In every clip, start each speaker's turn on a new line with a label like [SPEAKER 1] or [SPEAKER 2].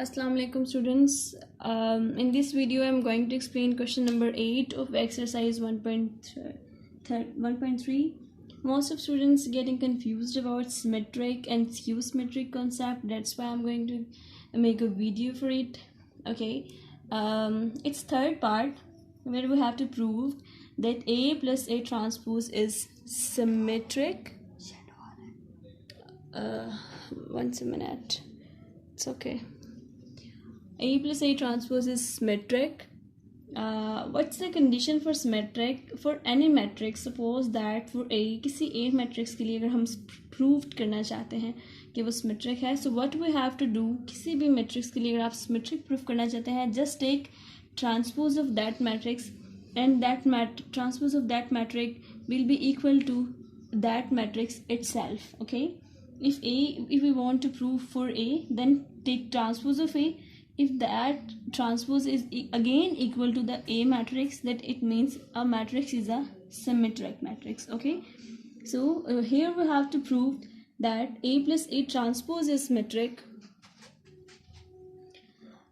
[SPEAKER 1] Assalamu alaikum students. In this video I'm going to explain question number 8 of exercise 1.3. Most of students getting confused about symmetric and skew-symmetric concept. That's why I'm going to make a video for it. Okay. It's third part where we have to prove that A plus A transpose is symmetric. Once a minute. It's okay. A plus A transpose is symmetric. What's the condition for symmetric for any matrix? Suppose that for A किसी A matrix के लिए अगर हम proved करना चाहते हैं कि वो symmetric है, so what we have to do, किसी भी matrix के लिए अगर आप symmetric proof करना चाहते हैं, just take transpose of that matrix and that transpose of that matrix will be equal to that matrix itself. Okay, if we want to prove for A, then take transpose of A. If that transpose is again equal to the A matrix, that it means a matrix is a symmetric matrix. Okay, so here we have to prove that A plus A transpose is symmetric.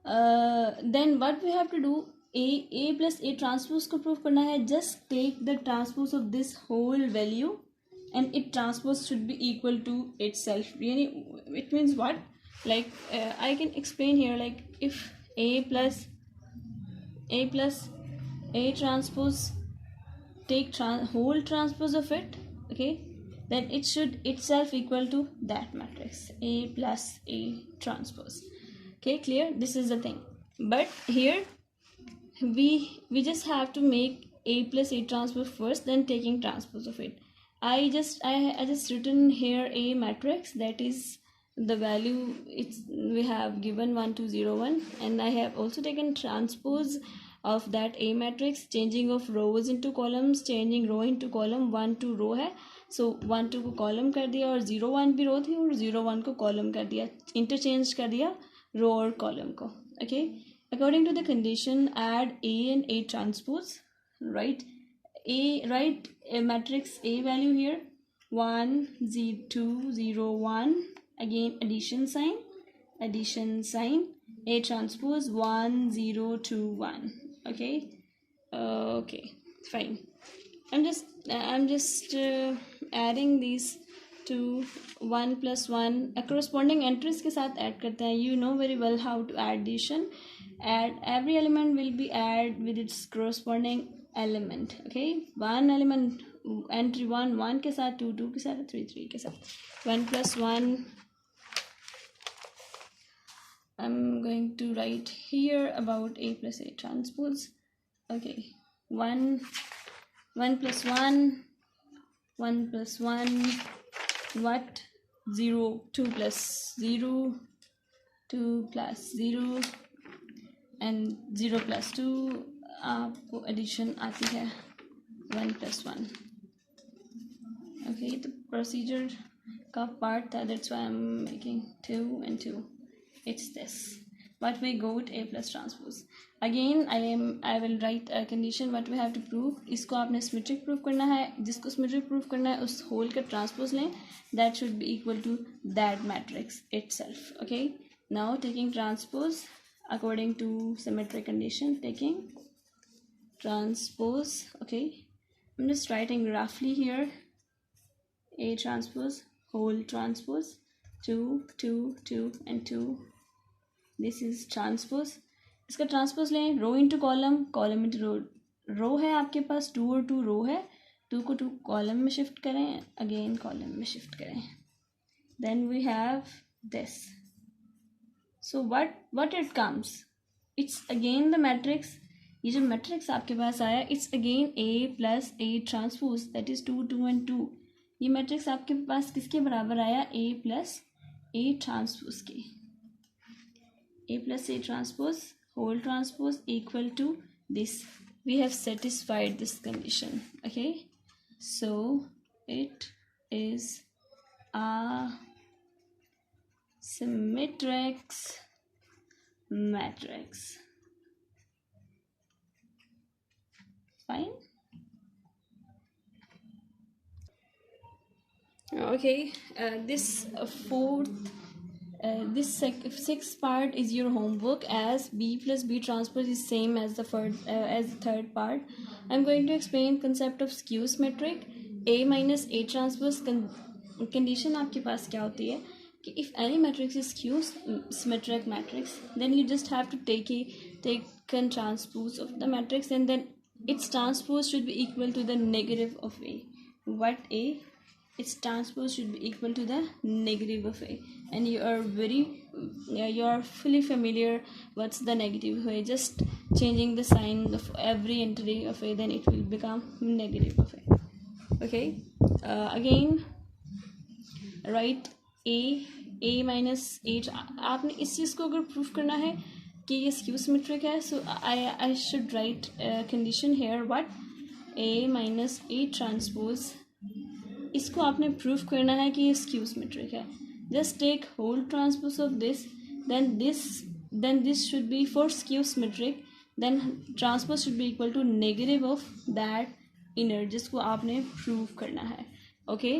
[SPEAKER 1] Then what we have to do, A plus A transpose को prove करना है, just take the transpose of this whole value and it transpose should be equal to itself. Really, it means what? Like I can explain here, like if A plus A transpose, take whole transpose of it, okay, then it should itself equal to that matrix A plus A transpose. Okay, clear? This is the thing. But here we just have to make A plus A transpose first, then taking transpose of it. I just written here A matrix, that is the value we have given 1 2 0 1, and I have also taken transpose of that A matrix, changing of rows into columns, changing row into column. 1 2 row है, so 1 2 को column कर दिया और 0 1 भी row थी और 0 1 को column कर दिया, interchange कर दिया row और column को. Okay, according to the condition, add A and A transpose. Write a matrix A value here, 1 0 2 0 1. Again addition sign, A transpose 1 0 2 1. Okay, okay, fine. I'm just adding these to 1 plus 1 corresponding entries के साथ add करते हैं. You know very well how to add addition. Add every element will be add with its corresponding element. Okay, one element entry 1 1 के साथ, 2 2 के साथ, 3 3 के साथ. 1 plus 1 I'm going to write here about A plus A transpose. Okay, 1 plus 1 plus 1 what, 0 2 plus 0 2 plus 0 and 0 plus 2. आपको addition आती है 1 plus 1. Okay, the procedure का part था, that's why I'm making 2 and 2. It's this, but we go with A plus transpose. Again I will write a condition what we have to prove. इसको आपने symmetric proof करना है, जिसको symmetric proof करना है उस whole का transpose लें, that should be equal to that matrix itself. Okay, now taking transpose according to symmetric condition, taking transpose. Okay, I'm just writing roughly here, A transpose whole transpose 2 2 2 and 2. This is transpose. इसका transpose लें, row into column, column into row. row है आपके पास 2 और 2 row है, 2 को 2 column में shift करें, again column में shift करें. Then we have this. So what it comes, it's again the matrix. ये जो matrix आपके पास आया, it's again A plus A transpose, that is 2 2 and 2. ये matrix आपके पास किसके बराबर आया, A plus A transpose के. A plus A transpose whole transpose equal to this. We have satisfied this condition. Okay, so it is a symmetric matrix. Fine. Okay, this fourth this sixth part is your homework, as B plus B transpose is same as the third part. I'm going to explain concept of skew symmetric A minus A transpose condition. आपके पास क्या होती है कि if any matrix is skew symmetric matrix, then you just have to take a transpose of the matrix, and then its transpose should be equal to the negative of A. What A? Its transpose should be equal to the negative of A, and you are fully familiar what's the negative of A. Just changing the sign of every entry of A, then it will become negative of A. Okay, again write A minus A. आपने इस चीज़ को अगर proof करना है कि ये skew symmetric है, so I should write condition here what A minus A transpose. इसको आपने प्रूफ करना है कि ये स्क्यू सिमेट्रिक है. Just take whole transpose of this, then this should be for skew symmetric, then transpose should be equal to negative of that inner, जिसको आपने proof करना है. ओके,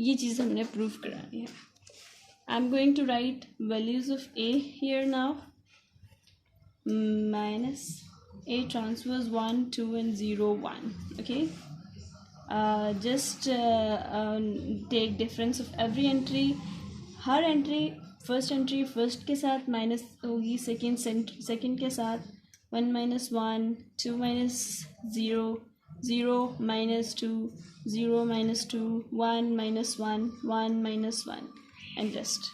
[SPEAKER 1] ये चीज़ हमने प्रूफ करानी है. I am going to write values of A here now. Minus A transpose 1, 2 and 0, 1. Okay, just take difference of every entry. Her entry first entry first के साथ माइनस होगी, सेकंड के साथ 1 minus 1, 2 minus 0, 0 minus 2, 0 minus 2, 1 minus 1, 1 minus 1, and just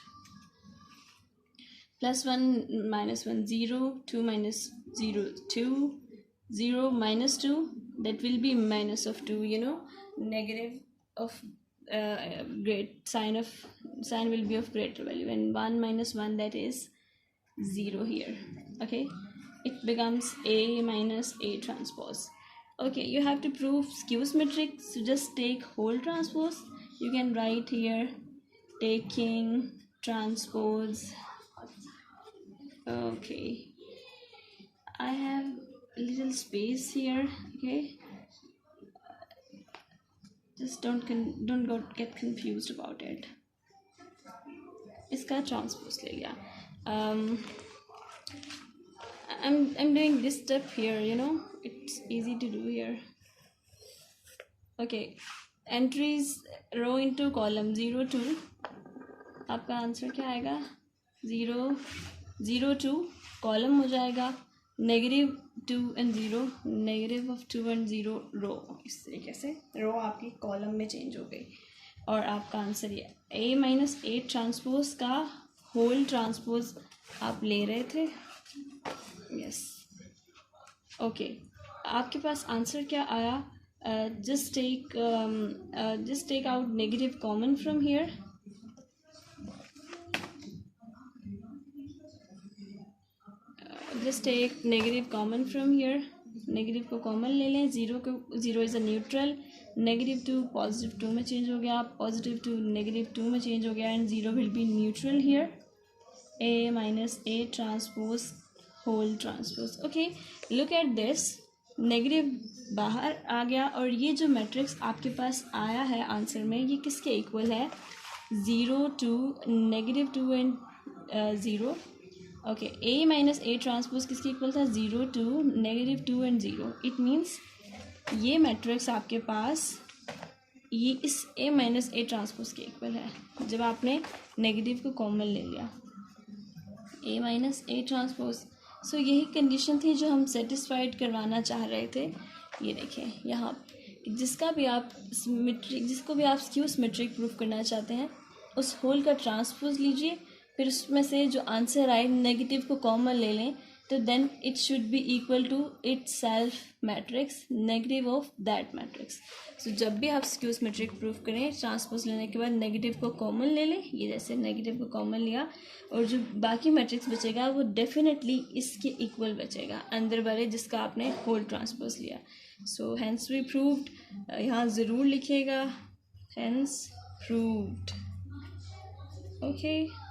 [SPEAKER 1] plus 1 minus 1, 0, 2 minus 0, 2, 0 minus 2, that will be minus of 2, negative of sign will be of greater value, and 1 minus 1, that is 0 here. Okay, it becomes A minus A transpose. Okay, you have to prove skew symmetric, so just take whole transpose. You can write here taking transpose. Okay, I have a little space here. Okay, just don't get confused about it. इसका transpose ले लिया. I'm doing this step here, it's easy to do here. Okay, entries row into column 0, 2. आपका answer क्या आएगा? 0, 0, 2. Column हो जाएगा negative 2 and 0, negative of 2 and 0 रो. इस तरीके से रो आपकी कॉलम में चेंज हो गई, और आपका आंसर ये A माइनस A ट्रांसपोज का होल ट्रांसपोज आप ले रहे थे. यस, ओके, आपके पास आंसर क्या आया? Just take out negative common from here. Just take negative common from here. Negative को कॉमन ले लें. 0 is a neutral. Negative 2 positive 2 में चेंज हो गया, पॉजिटिव 2 नेगेटिव 2 में चेंज हो गया, and 0 will be neutral here. A minus A transpose whole transpose. Okay, look at this. Negative बाहर आ गया, और ये जो मैट्रिक्स आपके पास आया है आंसर में, ये किसके इक्वल है? 0, 2, negative 2 and 0. Okay, A minus A transpose किसके इक्वल था? 0, 2, नेगेटिव 2 एंड 0. इट मीन्स ये मैट्रिक्स आपके पास ये इस A माइनस A ट्रांसपोज के इक्वल है, जब आपने नेगेटिव को कॉमन ले लिया. A minus A transpose. So यही कंडीशन थी जो हम सेटिस्फाइड करवाना चाह रहे थे. ये देखें यहाँ, जिसको भी आप स्क्यू सिमेट्रिक प्रूफ करना चाहते हैं, उस होल का ट्रांसपोज लीजिए, फिर उसमें से जो आंसर आए नेगेटिव को कॉमन ले लें, तो then it should be equal to its self matrix negative of that matrix. So जब भी आप स्क्यू सिमेट्रिक प्रूफ करें, ट्रांसपोज लेने के बाद नेगेटिव को कॉमन ले लें. ये जैसे नेगेटिव को कॉमन लिया, और जो बाकी मैट्रिक्स बचेगा वो डेफिनेटली इसके इक्वल बचेगा अंदर वाले जिसका आपने होल ट्रांसपोज लिया. So hence we proved. यहाँ ज़रूर लिखिएगा हैंस प्रूव्ड. ओके.